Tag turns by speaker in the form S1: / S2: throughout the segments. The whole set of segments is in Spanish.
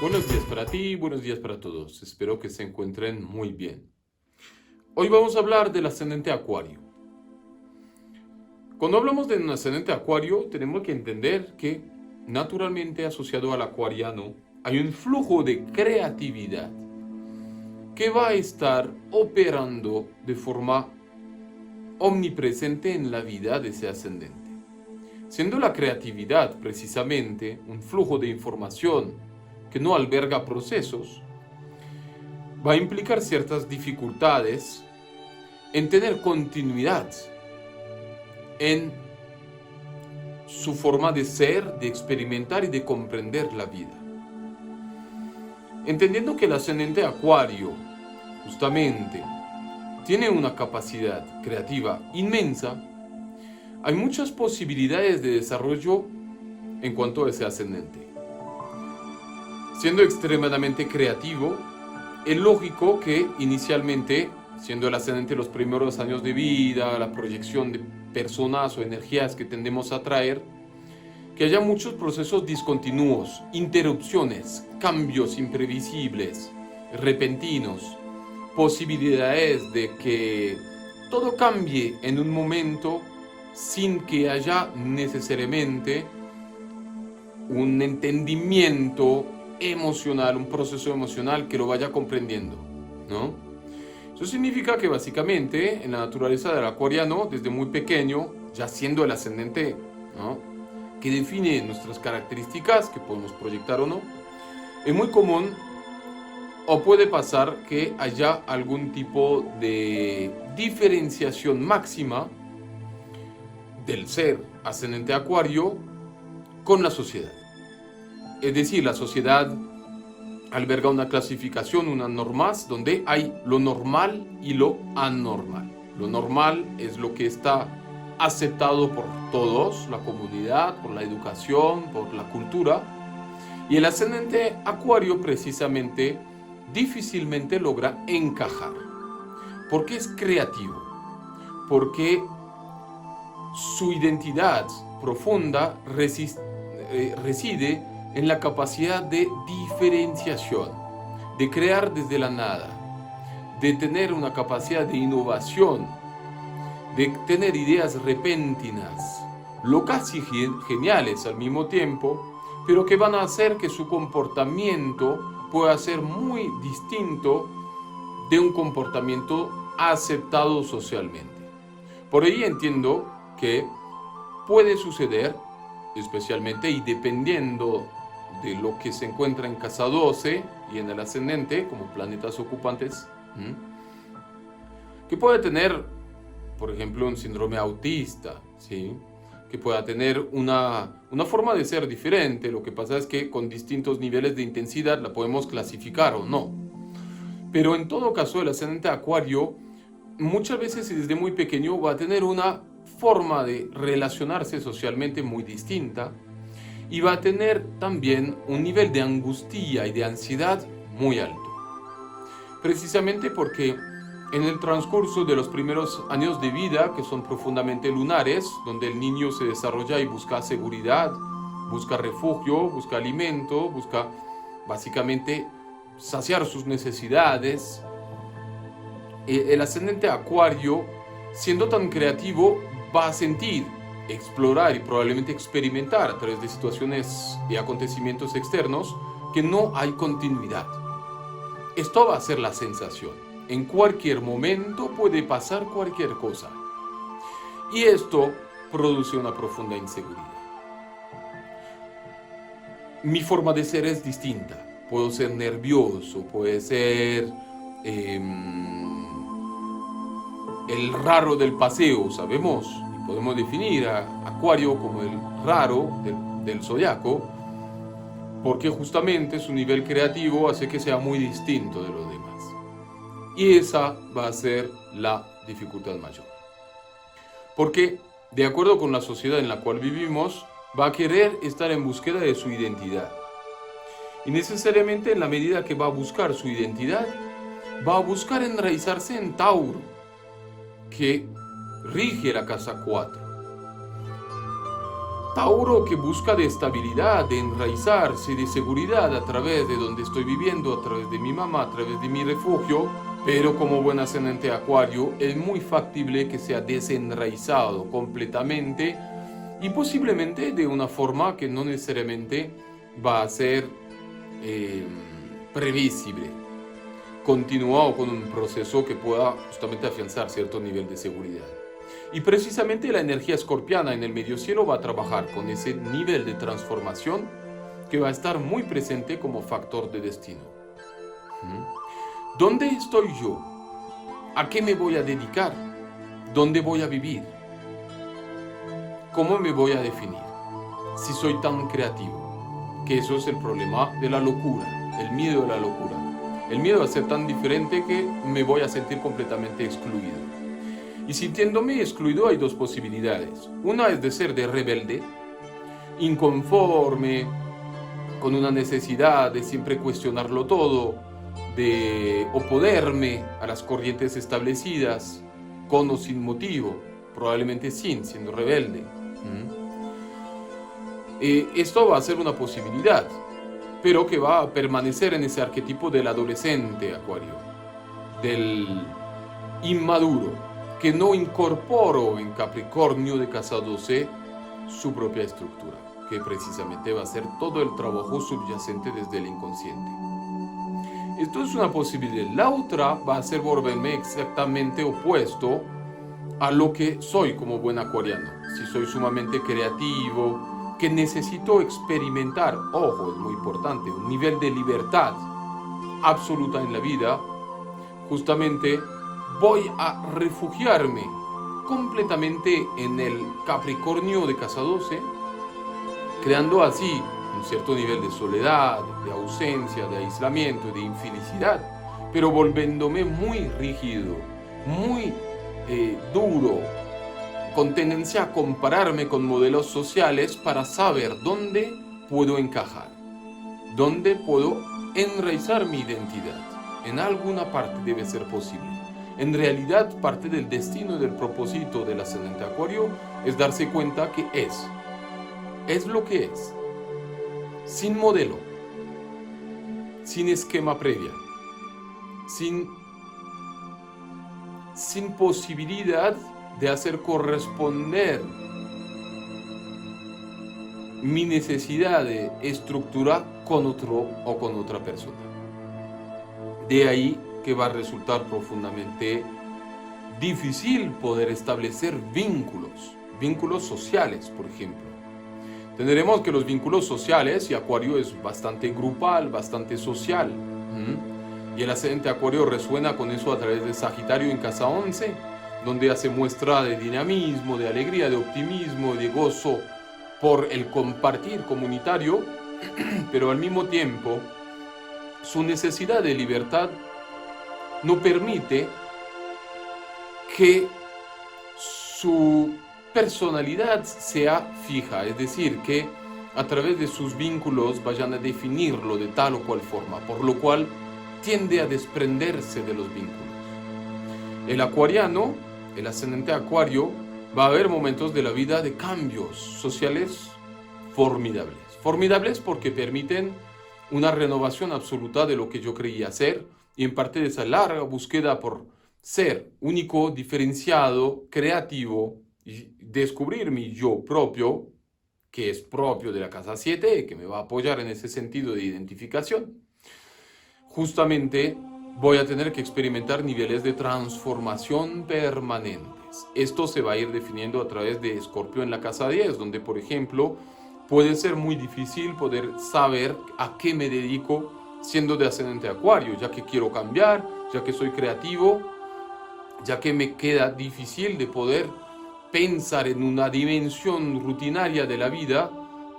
S1: Buenos días para ti, buenos días para todos. Espero que se encuentren muy bien. Hoy vamos a hablar del ascendente Acuario. Cuando hablamos de un ascendente Acuario, tenemos que entender que naturalmente asociado al acuariano hay un flujo de creatividad que va a estar operando de forma omnipresente en la vida de ese ascendente. Siendo la creatividad precisamente un flujo de información que no alberga procesos, va a implicar ciertas dificultades en tener continuidad en su forma de ser, de experimentar y de comprender la vida. Entendiendo que el ascendente Acuario justamente tiene una capacidad creativa inmensa, hay muchas posibilidades de desarrollo en cuanto a ese ascendente. Siendo extremadamente creativo, es lógico que inicialmente, siendo el ascendente los primeros años de vida, la proyección de personas o energías que tendemos a traer, que haya muchos procesos discontinuos, interrupciones, cambios imprevisibles, repentinos, posibilidades de que todo cambie en un momento sin que haya necesariamente un entendimiento emocional, un proceso emocional que lo vaya comprendiendo, ¿no? Eso significa que básicamente en la naturaleza del acuariano, desde muy pequeño, ya siendo el ascendente, ¿no?, que define nuestras características, que podemos proyectar o no, es muy común o puede pasar que haya algún tipo de diferenciación máxima del ser ascendente acuario con la sociedad. Es decir, la sociedad alberga una clasificación, unas normas, donde hay lo normal y lo anormal. Lo normal es lo que está aceptado por todos, la comunidad, por la educación, por la cultura. Y el ascendente acuario precisamente difícilmente logra encajar. Porque es creativo. Porque su identidad profunda reside en la capacidad de diferenciación, de crear desde la nada, de tener una capacidad de innovación, de tener ideas repentinas, locas y geniales al mismo tiempo, pero que van a hacer que su comportamiento pueda ser muy distinto de un comportamiento aceptado socialmente. Por ahí entiendo que puede suceder, especialmente y dependiendo de lo que se encuentra en casa 12 y en el ascendente como planetas ocupantes, que puede tener, por ejemplo, un síndrome autista, ¿sí?, que pueda tener una forma de ser diferente. Lo que pasa es que con distintos niveles de intensidad la podemos clasificar o no. Pero en todo caso, el ascendente acuario muchas veces y desde muy pequeño va a tener una forma de relacionarse socialmente muy distinta y va a tener también un nivel de angustia y de ansiedad muy alto. Precisamente porque en el transcurso de los primeros años de vida, que son profundamente lunares, donde el niño se desarrolla y busca seguridad, busca refugio, busca alimento, busca básicamente saciar sus necesidades, el ascendente acuario, siendo tan creativo, va a sentir, explorar y probablemente experimentar a través de situaciones y acontecimientos externos que no hay continuidad. Esto va a ser la sensación. En cualquier momento puede pasar cualquier cosa. Y esto produce una profunda inseguridad. Mi forma de ser es distinta. Puedo ser nervioso, puede ser el raro del paseo, sabemos, y podemos definir a Acuario como el raro del zodiaco, porque justamente su nivel creativo hace que sea muy distinto de los demás. Y esa va a ser la dificultad mayor. Porque, de acuerdo con la sociedad en la cual vivimos, va a querer estar en búsqueda de su identidad. Y necesariamente en la medida que va a buscar su identidad, va a buscar enraizarse en Tauro, que rige la casa 4. Tauro que busca de estabilidad, de enraizarse, de seguridad a través de donde estoy viviendo, a través de mi mamá, a través de mi refugio, pero como buen ascendente Acuario es muy factible que sea desenraizado completamente y posiblemente de una forma que no necesariamente va a ser previsible, continuado con un proceso que pueda justamente afianzar cierto nivel de seguridad. Y precisamente la energía escorpiana en el medio cielo va a trabajar con ese nivel de transformación que va a estar muy presente como factor de destino. ¿Dónde estoy yo? ¿A qué me voy a dedicar? ¿Dónde voy a vivir? ¿Cómo me voy a definir? Si soy tan creativo, que eso es el problema de la locura, el miedo de la locura. El miedo a ser tan diferente que me voy a sentir completamente excluido. Y sintiéndome excluido hay dos posibilidades. Una es de ser de rebelde, inconforme, con una necesidad de siempre cuestionarlo todo, de oponerme a las corrientes establecidas, con o sin motivo, probablemente siendo rebelde. Esto va a ser una posibilidad, pero que va a permanecer en ese arquetipo del adolescente Acuario, del inmaduro, que no incorporó en Capricornio de casa 12 su propia estructura, que precisamente va a ser todo el trabajo subyacente desde el inconsciente. Esto es una posibilidad. La otra va a ser volverme exactamente opuesto a lo que soy como buen acuariano. Si soy sumamente creativo, que necesito experimentar, ojo, es muy importante, un nivel de libertad absoluta en la vida, justamente voy a refugiarme completamente en el Capricornio de casa 12, creando así un cierto nivel de soledad, de ausencia, de aislamiento, de infelicidad, pero volviéndome muy rígido, muy duro, con tendencia a compararme con modelos sociales para saber dónde puedo encajar, dónde puedo enraizar mi identidad. En alguna parte debe ser posible. En realidad, parte del destino y del propósito del ascendente Acuario es darse cuenta que es lo que es, sin modelo, sin esquema previa, sin posibilidad de hacer corresponder mi necesidad de estructura con otro o con otra persona. De ahí que va a resultar profundamente difícil poder establecer vínculos sociales, por ejemplo. Tendremos que los vínculos sociales, y Acuario es bastante grupal, bastante social, y el ascendente Acuario resuena con eso a través de Sagitario en casa 11, donde hace muestra de dinamismo, de alegría, de optimismo, de gozo por el compartir comunitario, pero al mismo tiempo su necesidad de libertad no permite que su personalidad sea fija, es decir, que a través de sus vínculos vayan a definirlo de tal o cual forma, por lo cual tiende a desprenderse de los vínculos. El acuariano, el ascendente Acuario, va a haber momentos de la vida de cambios sociales formidables. Formidables porque permiten una renovación absoluta de lo que yo creía ser y en parte de esa larga búsqueda por ser único, diferenciado, creativo y descubrir mi yo propio, que es propio de la casa 7, que me va a apoyar en ese sentido de identificación. Justamente voy a tener que experimentar niveles de transformación permanentes. Esto se va a ir definiendo a través de Escorpio en la casa 10, donde, por ejemplo, puede ser muy difícil poder saber a qué me dedico siendo de ascendente Acuario, ya que quiero cambiar, ya que soy creativo, ya que me queda difícil de poder pensar en una dimensión rutinaria de la vida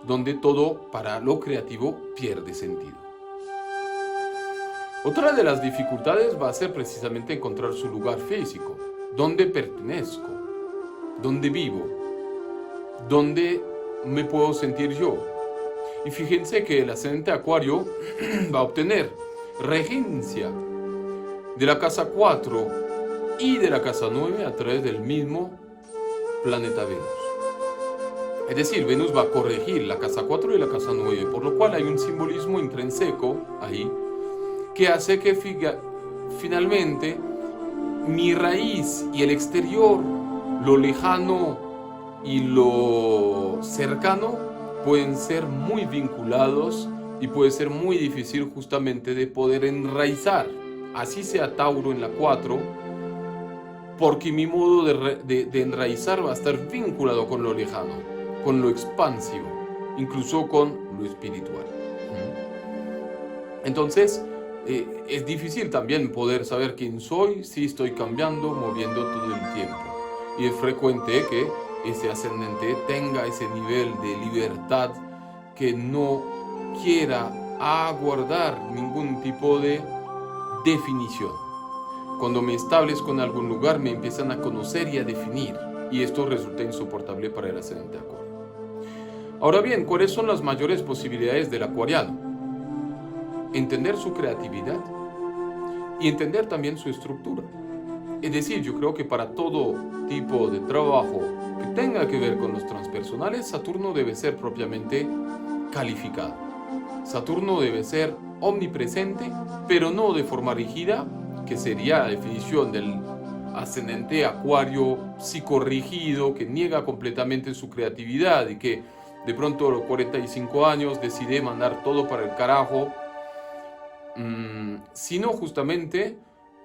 S1: donde todo para lo creativo pierde sentido. Otra de las dificultades va a ser precisamente encontrar su lugar físico, dónde pertenezco, dónde vivo, dónde me puedo sentir yo. Y fíjense que el ascendente Acuario va a obtener regencia de la casa 4 y de la casa 9 a través del mismo planeta Venus. Es decir, Venus va a corregir la casa 4 y la casa 9, por lo cual hay un simbolismo intrínseco ahí que hace que finalmente mi raíz y el exterior, lo lejano y lo cercano, pueden ser muy vinculados y puede ser muy difícil justamente de poder enraizar, así sea Tauro en la 4, porque mi modo de enraizar va a estar vinculado con lo lejano, con lo expansivo, incluso con lo espiritual. Entonces, es difícil también poder saber quién soy si estoy cambiando, moviendo todo el tiempo. Y es frecuente que ese ascendente tenga ese nivel de libertad que no quiera aguardar ningún tipo de definición. Cuando me establezco en algún lugar me empiezan a conocer y a definir, y esto resulta insoportable para el ascendente Acuario. Ahora bien, ¿cuáles son las mayores posibilidades del acuariano? Entender su creatividad y entender también su estructura. Es decir, yo creo que para todo tipo de trabajo que tenga que ver con los transpersonales, Saturno debe ser propiamente calificado. Saturno debe ser omnipresente, pero no de forma rígida, que sería la definición del ascendente Acuario psicorrígido, que niega completamente su creatividad y que de pronto a los 45 años decide mandar todo para el carajo, sino justamente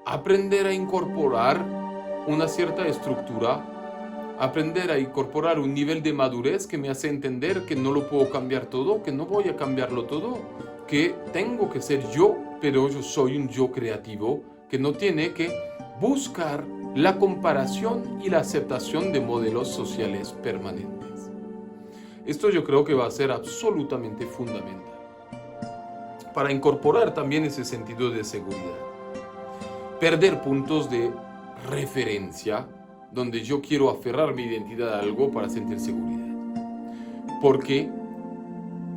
S1: aprender a incorporar una cierta estructura, aprender a incorporar un nivel de madurez que me hace entender que no lo puedo cambiar todo, que no voy a cambiarlo todo, que tengo que ser yo, pero yo soy un yo creativo que no tiene que buscar la comparación y la aceptación de modelos sociales permanentes. Esto yo creo que va a ser absolutamente fundamental para incorporar también ese sentido de seguridad. Perder puntos de referencia donde yo quiero aferrar mi identidad a algo para sentir seguridad. Porque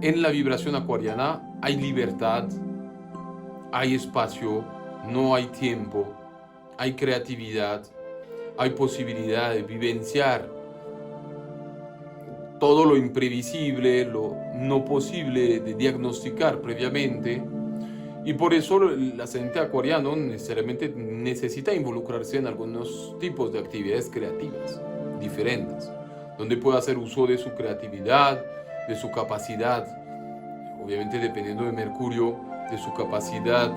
S1: en la vibración acuariana hay libertad, hay espacio, no hay tiempo, hay creatividad, hay posibilidad de vivenciar todo lo imprevisible, lo no posible de diagnosticar previamente. Y por eso el ascendente acuariano necesariamente necesita involucrarse en algunos tipos de actividades creativas diferentes, donde pueda hacer uso de su creatividad, de su capacidad, obviamente dependiendo de Mercurio, de su capacidad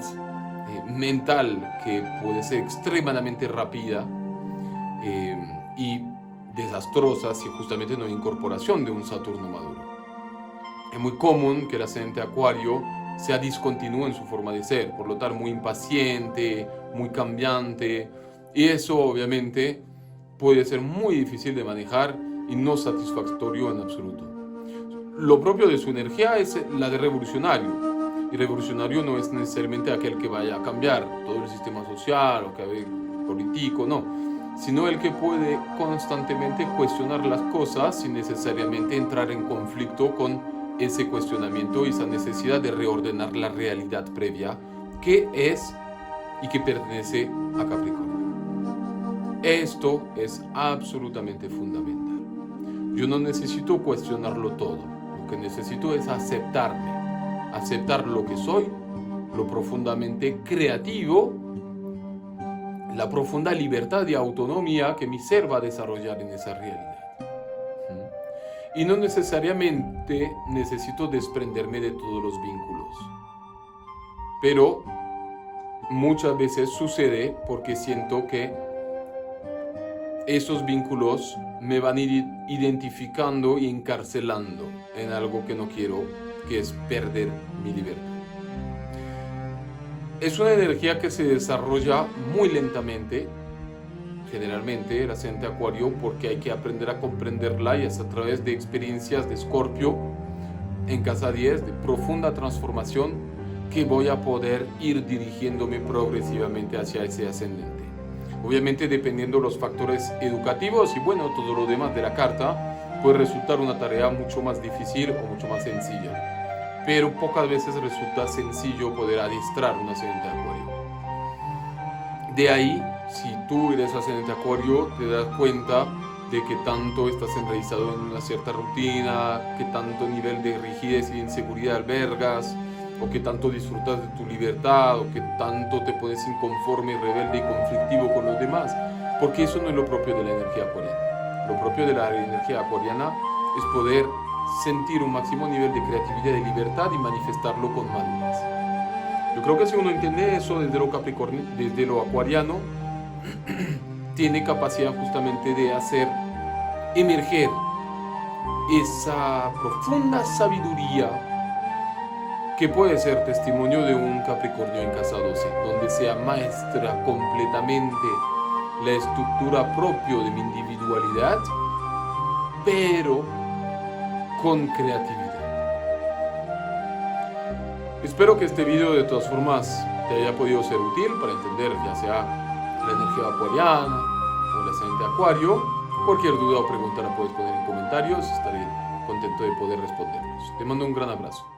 S1: mental, que puede ser extremadamente rápida y desastrosa si justamente no hay incorporación de un Saturno maduro. Es muy común que el ascendente Acuario sea discontinuo en su forma de ser, por lo tanto muy impaciente, muy cambiante, y eso obviamente puede ser muy difícil de manejar y no satisfactorio en absoluto. Lo propio de su energía es la de revolucionario, y revolucionario no es necesariamente aquel que vaya a cambiar todo el sistema social o que haya político, no, sino el que puede constantemente cuestionar las cosas sin necesariamente entrar en conflicto con ese cuestionamiento y esa necesidad de reordenar la realidad previa que es y que pertenece a Capricornio. Esto es absolutamente fundamental. Yo no necesito cuestionarlo todo, lo que necesito es aceptarme, aceptar lo que soy, lo profundamente creativo, la profunda libertad y autonomía que mi ser va a desarrollar en esa realidad. Y no necesariamente necesito desprenderme de todos los vínculos. Pero muchas veces sucede porque siento que esos vínculos me van a ir identificando y encarcelando en algo que no quiero, que es perder mi libertad. Es una energía que se desarrolla muy lentamente, generalmente el ascendente Acuario, porque hay que aprender a comprenderla y es a través de experiencias de Escorpio en casa 10, de profunda transformación, que voy a poder ir dirigiéndome progresivamente hacia ese ascendente. Obviamente dependiendo de los factores educativos y bueno, todo lo demás de la carta, puede resultar una tarea mucho más difícil o mucho más sencilla. Pero pocas veces resulta sencillo poder adiestrar un ascendente Acuario. De ahí, si tú eres ascendente Acuario, te das cuenta de qué tanto estás enraizado en una cierta rutina, qué tanto nivel de rigidez y inseguridad albergas, o qué tanto disfrutas de tu libertad, o qué tanto te pones inconforme, rebelde y conflictivo con los demás, porque eso no es lo propio de la energía acuariana. Lo propio de la energía acuariana es poder sentir un máximo nivel de creatividad y libertad y manifestarlo con madurez. Yo creo que si uno entiende eso desde lo capricornio, desde lo acuariano, tiene capacidad justamente de hacer emerger esa profunda sabiduría que puede ser testimonio de un Capricornio en casa 12, donde se amaestra completamente la estructura propia de mi individualidad, pero con creatividad. Espero que este video de todas formas te haya podido ser útil para entender ya sea la energía acuariana o el ascendente acuario. Cualquier duda o pregunta la puedes poner en comentarios, estaré contento de poder responderlos. Te mando un gran abrazo.